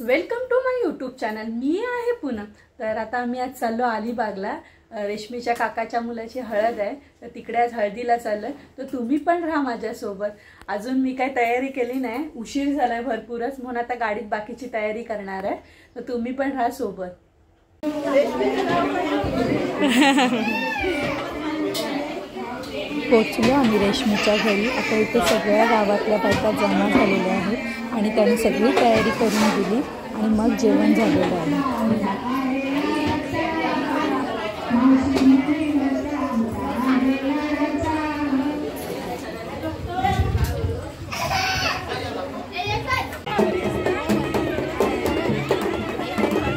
Welcome to my YouTube channel. मी आहे पूनम। तर आता आम्ही आज चाललो अलिबागला। रेशमीच्या काकाच्या मुलाची हळद आहे, तर तिकडे आज हळदीला चाललोय। तर तुम्ही पण राहा माझ्यासोबत। अजून मी काही तयारी केली नाही, उशीर झालाय भरपूरच, म्हणून आता गाडीत बाकीची तयारी करणार आहे। तर तुम्ही पण राहा सोबत। पोचलो आम्ही रेशमीच्या घरी। आता इथे सगळ्या गावातल्या बायका जमा झालेल्या आहेत आणि त्यांनी सगळी तयारी करून दिली आणि मग जेवण झालेलं आहे।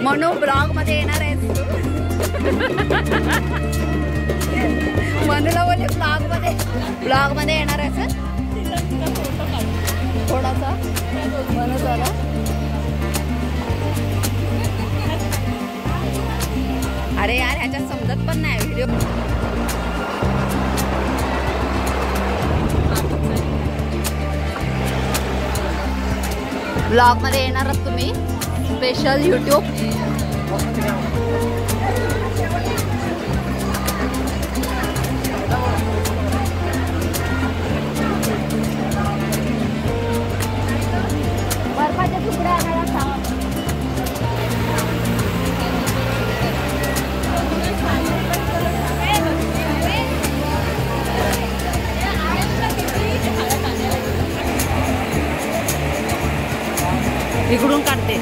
मनू ब्लॉग मध्ये येणार आहे। मनूला बोले ब्लॉग मध्ये येणार आहे सर थोडासा मनू जरा। अरे यार ह्याच्यात समजत पण नाही व्हिडिओ। ब्लॉग मध्ये येणार आहात तुम्ही स्पेशल यूट्यूब। बर्फाच्या तुकड्या आणायला सांग। इकडून काढते।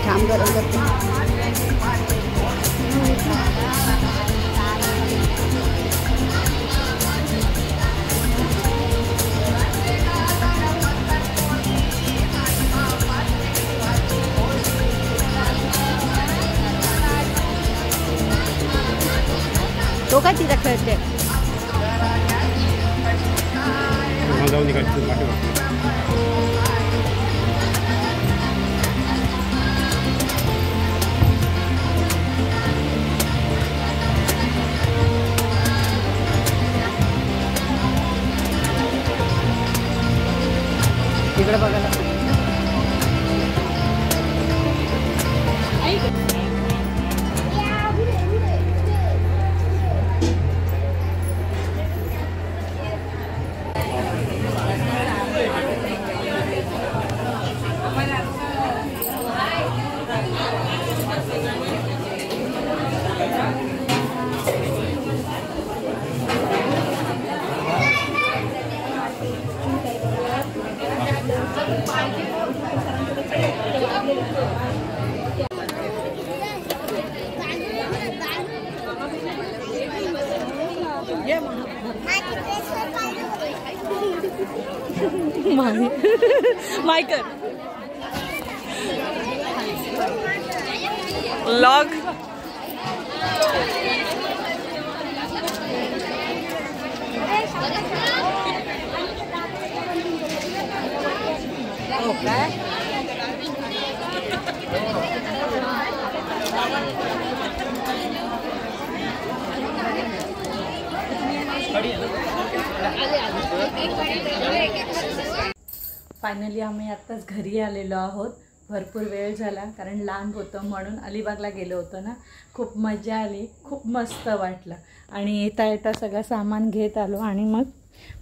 जाम गरम करते। तो काय तिला खेळते। इकडे बघायला माइकर व्लॉग फायनली आम्ही आत्ताच घरी आलेलो आहोत। भरपूर वेळ झाला, कारण लांब होतं म्हणून अलिबागला गेलो होतो ना। खूप मजा आली, खूप मस्त वाटलं आणि येता येता सगळं सामान घेत आलो आणि मग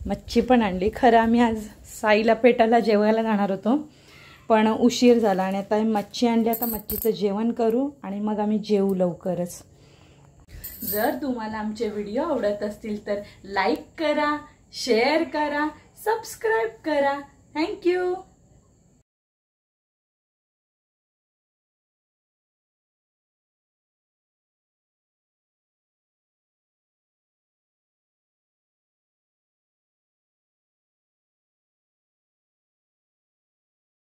मच्छी पण आणली। खरं आम्ही आज साईला पेटाला जेवायला जाणार होतो, पण उशीर झाला आणि आता मच्छी आणली। आता मच्छीचं जेवण करू आणि मग आम्ही जेवू लवकरच। जर तुम्हाला आमचे व्हिडिओ आवडत असतील तर लाईक करा, शेअर करा, सबस्क्राईब करा. थँक्यू.